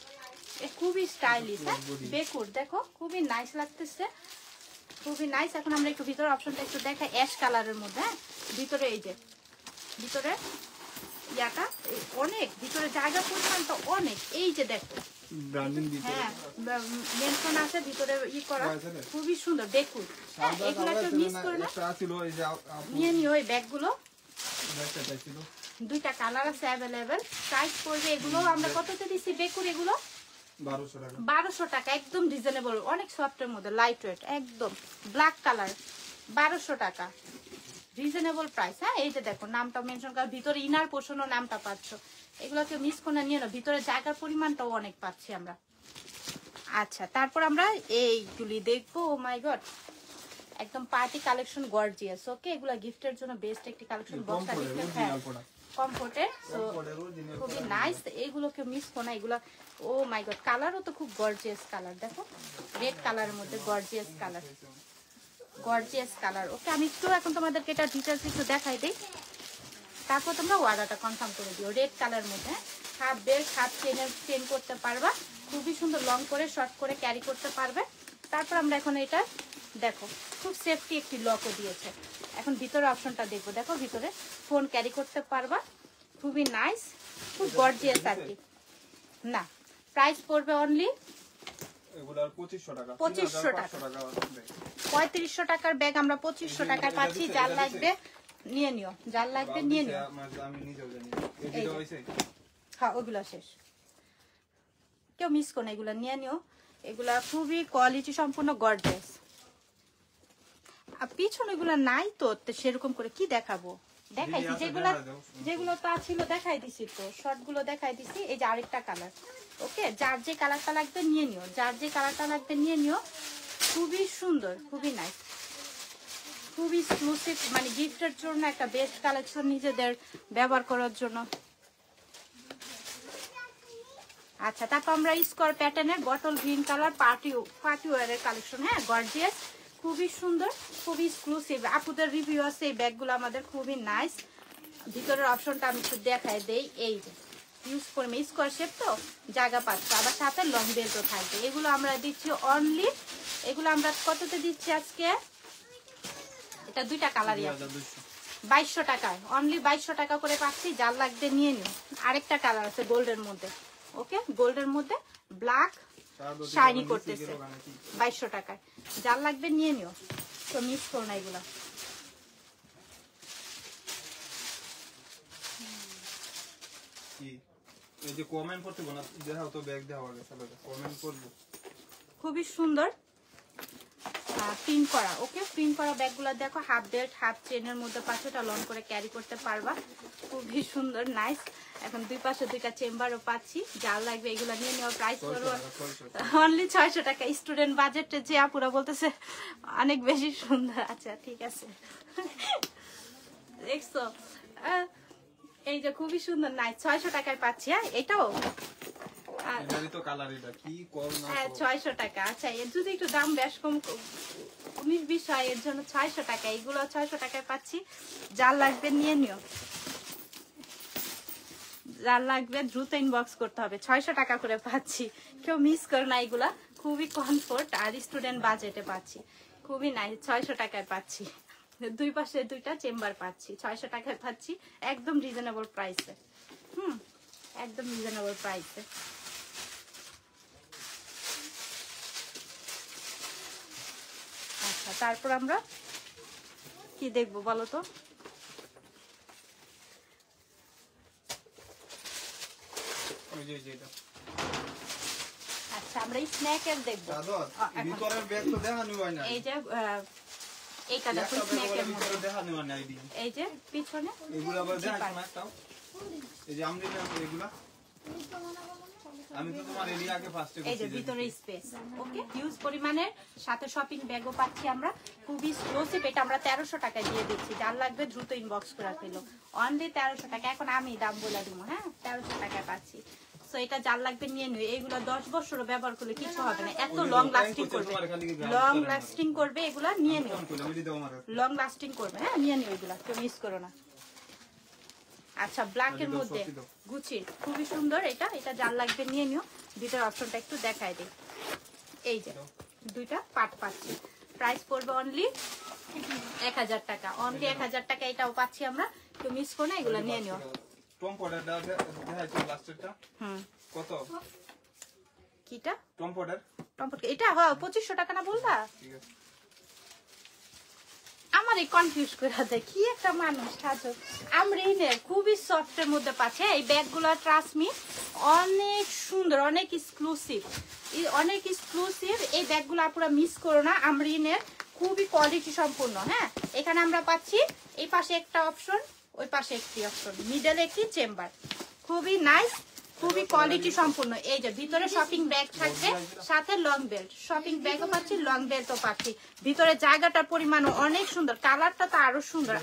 খুবই স্টাইলিশ। হ্যাঁ বেকুর, দেখো খুবই নাইস লাগতেছে, খুবই নাইস। এখন আমরা একটু ভিতরে অপশনটা একটু দেখাই, অ্যাশ কালারের মধ্যে। হ্যাঁ ভিতরে এই যে ভিতরে ইয়াটা অনেক, ভিতরে জায়গা পরিমাণটা অনেক। এই যে দেখো ব্র্যান্ডিং দিতে হ্যাঁ মেনশন আছে ভিতরে করা, খুবই সুন্দর। বেকুর, এগুলো কেউ মিস করে না, একটা ছিল এই যে নিয়ে নিও এই ব্যাগগুলো। একটা চাইছিল, 2টা কালার আছে অ্যাভেলেবেল। প্রাইস পড়বে এগুলো আমরা কততে দিছি বেকুর? এগুলো 1200 টাকা। 1200 টাকা, একদম রিজনেবল, অনেক সফটের মধ্যে, লাইট ওয়েট একদম, ব্ল্যাক কালার। 1200 টাকা রিজনেবল প্রাইস। হ্যাঁ এই যে দেখো নামটা মেনশন করা, ভিতরে ইনার পোর্শনও নামটা পাচ্ছ। এগুলোকে মিস করে নিয়ে নাও, ভিতরে জায়গার পরিমাণটাও অনেক পাচ্ছি আমরা। আচ্ছা তারপর আমরা এইগুলি দেখবো। ও মাই গড, একদম পার্টি কালেকশন গর্জিয়াস। ওকে এগুলা গিফটের জন্য বেস্ট একটি কালেকশন। বক্সটা দেখতে হ্যাঁ কমফোর্টের, সো খুবই নাইস। এইগুলোকে মিস করো না, এগুলো ও মাই গড কালারও তো খুব গর্জিয়াস কালার। দেখো রেড কালারের মধ্যে গর্জিয়াস কালার, গর্জিয়াস কালার। ওকে আমি একটু এখন তোমাদেরকে এটা ডিটেলস একটু দেখাই দিই, তারপর তোমরা অর্ডারটা কনফার্ম করে দিও। রেড কালারের মধ্যে হাফ বেল্ট, হাফ চেন করতে পারবা, খুবই সুন্দর, লং করে শর্ট করে ক্যারি করতে পারবে। তারপর আমরা এখন এটা দেখো, খুব খুব সেফটি একটি লকও দিয়েছে। এখন ভিতরে অপশনটা দেখবো, দেখো ভিতরে ফোন ক্যারি করতে পারবা, খুবই নাইস, খুব গর্জিয়াস আর কি। না, প্রাইস পড়বে অনলি এগুলার 2500 টাকা 2500 টাকা। 3500 টাকার ব্যাগ আমরা 2500 টাকায় পাচ্ছি। যার লাগবে নিয়ে নিও, যার লাগবে নিয়ে নিও। আমি নিজেও জানি এই ভিডিও হইছে। হ্যাঁ, ওগুলো শেষ, কেউ মিস করো না, এগুলো নিয়ে নিও। এগুলা খুবই কোয়ালিটি সম্পূর্ণ গর্জিয়াস। আর পিছনে এগুলো নাই তো সেরকম করে কি দেখাবো, দেখাইছি যেগুলো তা ছিল দেখাই দিছি তো, শর্ট গুলো দেখাই দিছি। এই যে আরেকটা কালার, ওকে, যার যে কালারটা লাগবে নিয়ে নিও, যার যে কালারটা লাগবে নিয়ে নিও। খুবই সুন্দর, খুবই নাইস, খুবই এক্সক্লুসিভ, মানে গিফটের জন্য একটা বেস্ট কালেকশন, নিজেদের ব্যবহার করার জন্য। আচ্ছা, তারপর আমরা স্কোয়ার প্যাটার্নের বটল গ্রিন কালার পার্টি ওয়ারের কালেকশন। হ্যাঁ, গর্জিয়াস, খুবই সুন্দর, খুবই এক্সক্লুসিভ। আপুদের রিভিউ আছে এই ব্যাগগুলো আমাদের, খুবই নাইস। ভিতরের অপশনটা আমি একটু দেখাই দেই। এই যে ইউজ করবে, স্কোয়ার শেপ তো জায়গা পাচ্ছে, আবার সাথে লং বেল্টও থাকবে। এগুলো আমরা দিচ্ছি অনলি, এগুলো আমরা কততে দিচ্ছি আজকে? এটা দুইটা কালারই আছে, 2200 টাকায়, অনলি 2200 টাকা করে পাচ্ছি। যার লাগবে নিয়ে নিও। আরেকটা কালার আছে গোল্ডের মধ্যে, ওকে, গোল্ডের মধ্যে ব্ল্যাক শাইনি করতেছে, 2200 টাকায়। যার লাগবে নিয়ে নিও, তো মিস করো না এগুলা। এই যে কমেন্ট করতে বলা দেখাও তো, ব্যাগ দেওয়া আগে সবাই কমেন্ট করব। খুবই সুন্দর প্রিন্ট করা, ওকে, প্রিন্ট করা ব্যাগগুলো দেখো, হাফ বেল্ট হাফ চেনের মধ্যে পাচ্ছে, ওটা লং করে ক্যারি করতে পারবা, খুবই সুন্দর নাইস। এখন দুই পাশে দুইটা চেম্বারও পাচ্ছি। যার লাগবে এগুলো নিয়ে নেওয়া। প্রাইস করবো অনলি 600 টাকা। স্টুডেন্ট বাজেটে যে আপুরা বলতেছে অনেক বেশি সুন্দর। আচ্ছা ঠিক আছে, দেখছো এই যে খুবই সুন্দর নাইস, 600 টাকায় পাচ্ছি। হ্যাঁ, এটাও এটারই তো কালার, এটা কি কম না? হ্যাঁ, 600 টাকা। আচ্ছা, এর যদি একটু দাম বেশ কম 19-20 হয়, এর জন্য 600 টাকা। এগুলো 600 টাকায় পাচ্ছি। যার লাগবে নিয়ে নিও, যার লাগবে দ্রুত ইনবক্স করতে হবে। 600 টাকা করে পাচ্ছি, কেউ মিস করো না। এগুলা খুবই কমফোর্ট আর স্টুডেন্ট বাজেটে পাচ্ছি, খুবই নাইস। 600 টাকায় পাচ্ছি, দুই পাশে দুইটা চেম্বার পাচ্ছি, 600 টাকায় পাচ্ছি, একদম রিজনেবল প্রাইসে। একদম রিজনেবল প্রাইসে। আচ্ছা, তারপর আমরা কি দেখবো বলো তো? আচ্ছা, আমরা স্ন্যাকের দেখবো। ভিতরের ব্যাগ তো দেখানো হয় না। এই যে এইটা দেখো, স্ন্যাকের মধ্যে দেখানো হয় না। এই যে পিছনে এগুলো আবার দেখাই না তাও। এই যে আমরা এগুলা আমি তো তোমার এরিয়া আগে ফার্স্টে এই যে ভিতরে স্পেস, ওকে, হিউজ পরিমাণের, সাথে শপিং ব্যাগও পাচ্ছি আমরা, খুবই এক্সক্লুসিভ। এটা আমরা 1300 টাকায় দিয়ে দিচ্ছি। যার লাগবে দ্রুত ইনবক্স করে ফেলো, অনলি 1300 টাকা। এখন আমি দাম বলে দিব, হ্যাঁ, 1300 টাকায় পাচ্ছি। সো এটা যার লাগবে নিয়ে নিও। এইগুলো 10 বছরও ব্যবহার করলে কিছু হবে না, এত লং লাস্টিং করবে, লং লাস্টিং করবে। এগুলা নিয়ে নিও, লং লাস্টিং করবে। হ্যাঁ, নিয়ে নিও, এগুলা কেউ মিস করো না। আচ্ছা, ব্ল্যাকের মধ্যে গুচি, খুবই সুন্দর। এটা এটা যার লাগবে নিয়ে নিও। দুইটার অপশনটা একটু দেখাই দিই। এই যে দুইটা পার্ট পাচ্ছি। প্রাইস পড়বে অনলি 1000 টাকা, অনলি 1000 টাকা। এটাও পাচ্ছি আমরা, কেউ মিস করো না, এগুলো নিয়ে নিও। টম্পডারটা দেখাইছো লাস্টেরটা কত? কিটা টম্পডার? টম্পট এটা হয় 2500 টাকা না বলবা? ঠিক আছে, আমার এই কনফিউজ করে দেয় কি একটা মানুষ। সাজো আমরিনের খুবই সফটের মধ্যে পাচ্ছে এই ব্যাগগুলো, ট্রাস্ট মি, অনেক সুন্দর, অনেক এক্সক্লুসিভ, অনেক এক্সক্লুসিভ। এই ব্যাগগুলো পুরো মিস করো না, আমরিনের খুবই কোয়ালিটি সম্পূর্ণ। হ্যাঁ, এখানে আমরা পাচ্ছি এই পাশে একটা অপশন, ওই পাশে একটি অপশন, মিডলে একটি চেম্বার, খুবই নাইস, খুবই কোয়ালিটি সম্পূর্ণ। এই যে ভিতরে শপিং ব্যাগ থাকবে, সাথে লং বেল্ট, শপিং ব্যাগও পাচ্ছি, লং বেল্টও পাচ্ছি। ভিতরে জায়গাটার পরিমাণও অনেক সুন্দর, কালারটা তো আরো সুন্দর।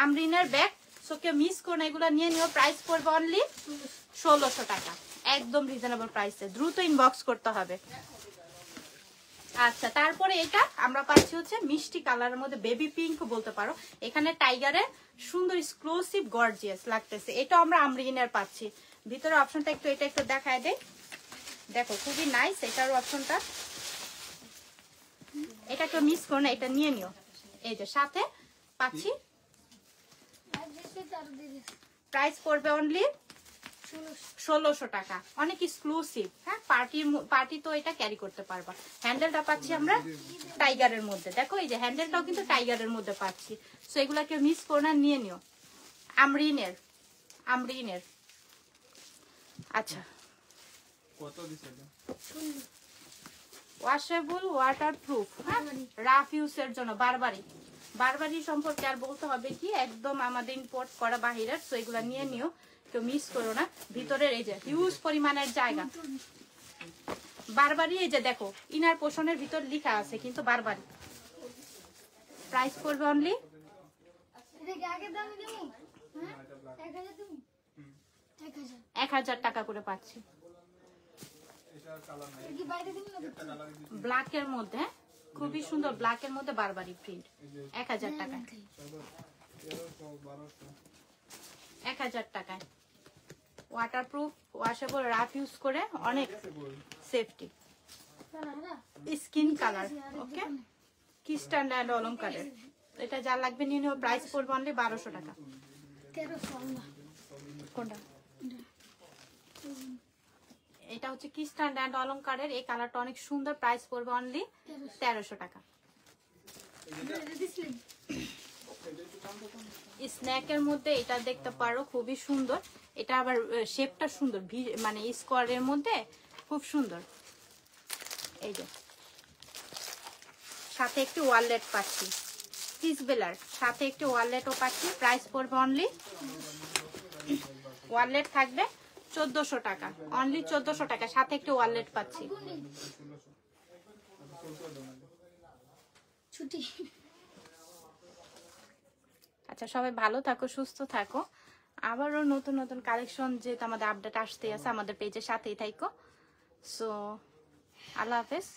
আমরিনের ব্যাগ, সো কেউ মিস করো না, এগুলো নিয়ে নিও। প্রাইস পড়বে অনলি 1600 টাকা, একদম রিজনেবল প্রাইসে, দ্রুত ইনবক্স করতে হবে। আচ্ছা, তারপরে এটা আমরা পাচ্ছি হচ্ছে মিষ্টি কালারের মধ্যে, বেবি পিঙ্ক বলতে পারো। এখানে টাইগারের সুন্দর এক্সক্লুসিভ গর্জিয়াস লাগতেছে। এটা আমরা আমরিনের পাচ্ছি। ভিতরে অপশনটা একটু, এটা একটু দেখায় দেই, দেখো খুবই নাইস এটার অপশনটা। এটা কেউ মিস করো না, এটা নিয়ে নিও। এই যে সাথে পাচ্ছি, আর দেশে তার দিদি প্রাইস পড়বে অনলি 1600 টাকা। অনেক এক্সক্লুসিভ, হ্যাঁ পার্টি তো এটা ক্যারি করতে পারবা। হ্যান্ডেলটা পাচ্ছি আমরা টাইগারের মধ্যে, দেখো এই যে হ্যান্ডেলটাও কিন্তু টাইগারের মধ্যে পাচ্ছি। সো এগুলা কেউ মিস করো না, নিয়ে নিও। আমরিনের আচ্ছা, কত দিছে এটা? ওয়াশেবল ওয়াটার প্রুফ, রাফ ইউজের জন্য। বারবারি সম্পর্কে আর বলতে হবে কি, একদম আমাদের ইম্পোর্ট করা বাহিরের। সো এগুলা নিয়ে নিও, কেউ মিস করো না। ভিতরের এই যে হিউজ পরিমাণের জায়গা, বারবারি। এই যে দেখো ইনার পোষণের ভিতর লেখা আছে কিন্তু বারবারি। প্রাইস পড়বে অনলি এটা কি আগে দাম দেবো? হ্যাঁ 1000 দেবো, 1000 1000 টাকা করে পাচ্ছি। এটার কালার নাই, এটা কি বাইরে দেবো না? একটা কালার দিছি। ব্ল্যাকের মধ্যে, খুবই সুন্দর ব্ল্যাকের মধ্যে বারবারি প্রিন্ট। 1000 টাকায়, 1000 টাকায় ওয়াটারপ্রুফ ওয়াশেবল রাফ ইউজ করে, অনেক সেফটি। স্কিন কালার, ওকে, কিস্টান অ্যান্ড অলংকারের। এটা যা লাগবে নিয়ে নিও। প্রাইস পড়বে অনলি 1200 টাকা। 1300 কোনটা? এটা হচ্ছে কিস্টান অ্যান্ড অলংকারের, এই কালারটা অনেক সুন্দর। প্রাইস পড়বে অনলি 1300 টাকা। স্ন্যাকের মধ্যে এটা দেখতে পারো, খুবই সুন্দর। এটা আবার শেপটা সুন্দর, মানে স্কোয়ারের মধ্যে খুব সুন্দর। এই যে সাথে একটি ওয়ালেট পাচ্ছি, কিসবেলার সাথে একটি ওয়ালেটও পাচ্ছি। প্রাইস পড়বে অনলি, ওয়ালেট থাকবে 1400 টাকা, অনলি 1400 টাকা, সাথে একটি ওয়ালেট পাচ্ছি। ছুটি। আচ্ছা, সবাই ভালো থাকো, সুস্থ থাকো। আবারও নতুন নতুন কালেকশন যেহেতু আমাদের আপডেট আসতেই আছে, আমাদের পেজের সাথেই থাকো। সো আল্লাহ হাফেজ।